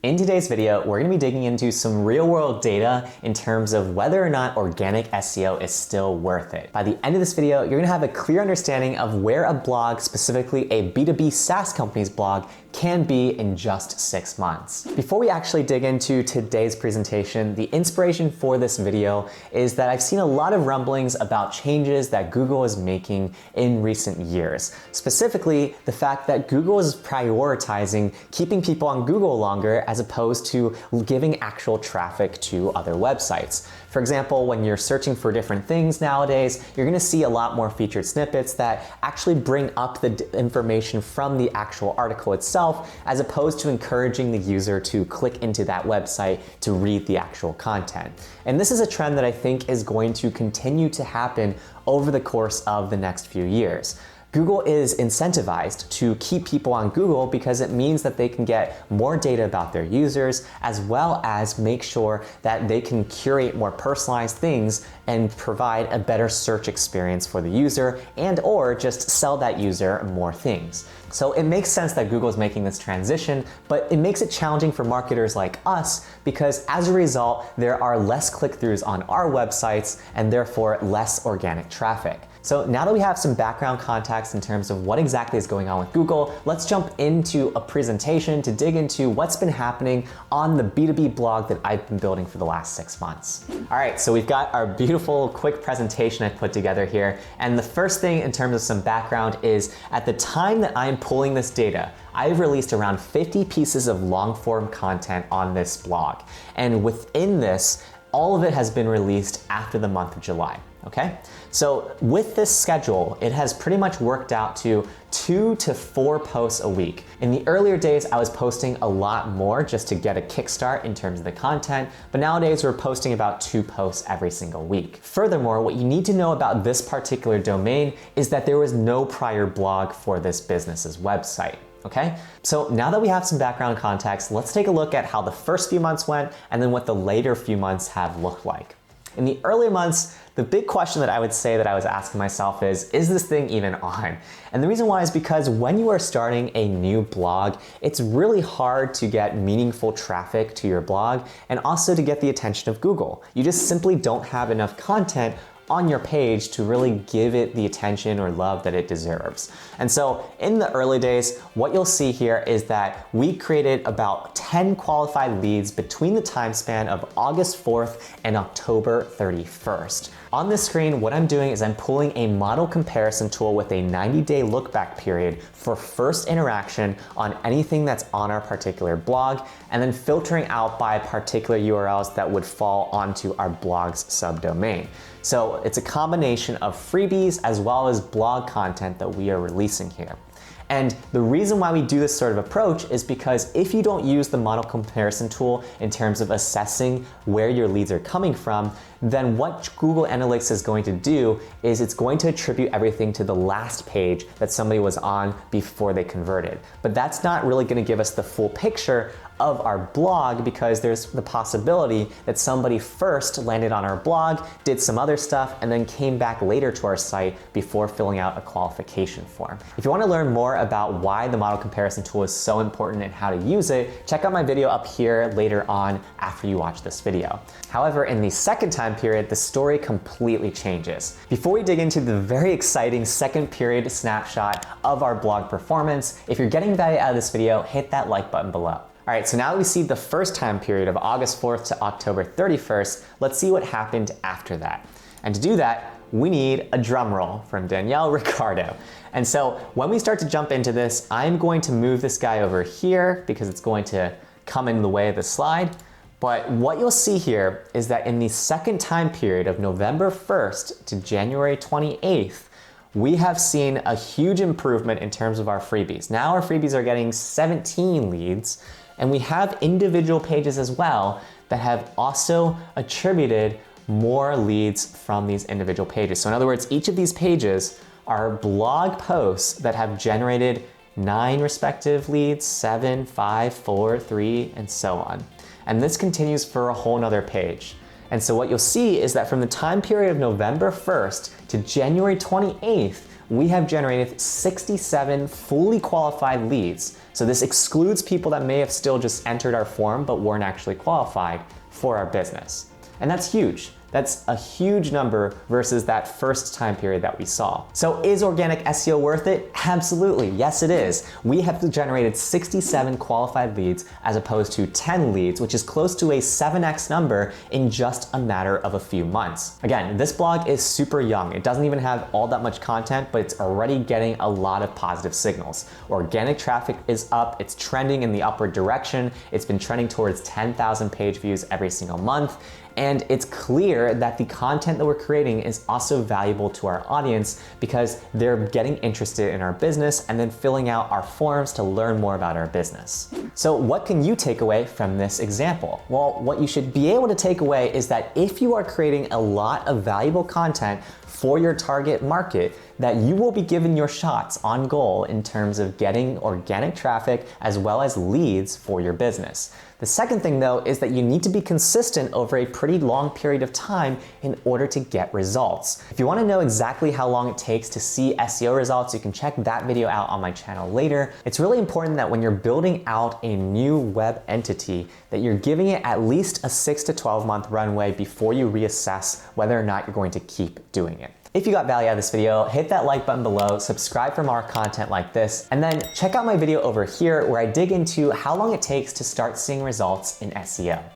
In today's video, we're going to be digging into some real-world data in terms of whether or not organic SEO is still worth it. By the end of this video, you're going to have a clear understanding of where a blog, specifically a B2B SaaS company's blog, can be in just 6 months. Before we actually dig into today's presentation, the inspiration for this video is that I've seen a lot of rumblings about changes that Google is making in recent years. Specifically, the fact that Google is prioritizing keeping people on Google longer as opposed to giving actual traffic to other websites. For example, when you're searching for different things nowadays, you're going to see a lot more featured snippets that actually bring up the information from the actual article itself, as opposed to encouraging the user to click into that website to read the actual content. And this is a trend that I think is going to continue to happen over the course of the next few years. Google is incentivized to keep people on Google because it means that they can get more data about their users, as well as make sure that they can curate more personalized things and provide a better search experience for the user and or just sell that user more things. So it makes sense that Google is making this transition, but it makes it challenging for marketers like us because as a result, there are less click-throughs on our websites and therefore less organic traffic. So now that we have some background context in terms of what exactly is going on with Google, let's jump into a presentation to dig into what's been happening on the B2B blog that I've been building for the last 6 months. All right, so we've got our beautiful quick presentation I put together here. And the first thing in terms of some background is at the time that I'm pulling this data, I've released around 50 pieces of long-form content on this blog. And within this, all of it has been released after the month of July. Okay, so with this schedule, it has pretty much worked out to 2 to 4 posts a week. In the earlier days, I was posting a lot more just to get a kickstart in terms of the content, but nowadays we're posting about 2 posts every single week. Furthermore, what you need to know about this particular domain is that there was no prior blog for this business's website. Okay, so now that we have some background context, let's take a look at how the first few months went and then what the later few months have looked like. In the early months, the big question that I would say that I was asking myself is this thing even on? And the reason why is because when you are starting a new blog, it's really hard to get meaningful traffic to your blog and also to get the attention of Google. You just simply don't have enough content on your page to really give it the attention or love that it deserves. And so in the early days, what you'll see here is that we created about 10 qualified leads between the time span of August 4th and October 31st. On this screen, what I'm doing is I'm pulling a model comparison tool with a 90-day look-back period for first interaction on anything that's on our particular blog, and then filtering out by particular URLs that would fall onto our blog's subdomain. So it's a combination of freebies as well as blog content that we are releasing here. And the reason why we do this sort of approach is because if you don't use the model comparison tool in terms of assessing where your leads are coming from, then what Google Analytics is going to do is it's going to attribute everything to the last page that somebody was on before they converted. But that's not really going to give us the full picture of our blog because there's the possibility that somebody first landed on our blog, did some other stuff, and then came back later to our site before filling out a qualification form. If you want to learn more about why the model comparison tool is so important and how to use it, check out my video up here later on after you watch this video. However, in the second time period, the story completely changes. Before we dig into the very exciting second period snapshot of our blog performance, if you're getting value out of this video, hit that like button below. All right, so now that we see the first time period of August 4th to October 31st, let's see what happened after that. And to do that, we need a drum roll from Danielle Ricardo. And so when we start to jump into this, I'm going to move this guy over here because it's going to come in the way of the slide. But what you'll see here is that in the second time period of November 1st to January 28th, we have seen a huge improvement in terms of our freebies. Now our freebies are getting 17 leads, and we have individual pages as well that have also attributed more leads from these individual pages. So in other words, each of these pages are blog posts that have generated 9 respective leads, 7, 5, 4, 3, and so on. And this continues for a whole nother page. And so what you'll see is that from the time period of November 1st to January 28th, we have generated 67 fully qualified leads. So this excludes people that may have still just entered our form but weren't actually qualified for our business. And that's huge. That's a huge number versus that first time period that we saw. So is organic SEO worth it? Absolutely, yes it is. We have generated 67 qualified leads as opposed to 10 leads, which is close to a 7x number in just a matter of a few months. Again, this blog is super young. It doesn't even have all that much content, but it's already getting a lot of positive signals. Organic traffic is up, it's trending in the upward direction. It's been trending towards 10,000 page views every single month. And it's clear that the content that we're creating is also valuable to our audience because they're getting interested in our business and then filling out our forms to learn more about our business. So what can you take away from this example? Well, what you should be able to take away is that if you are creating a lot of valuable content for your target market, that you will be given your shots on goal in terms of getting organic traffic as well as leads for your business. The second thing though is that you need to be consistent over a pretty long period of time in order to get results. If you want to know exactly how long it takes to see SEO results, you can check that video out on my channel later. It's really important that when you're building out a new web entity, that you're giving it at least a 6 to 12 month runway before you reassess whether or not you're going to keep doing it. If you got value out of this video, hit that like button below, subscribe for more content like this, and then check out my video over here where I dig into how long it takes to start seeing results in SEO.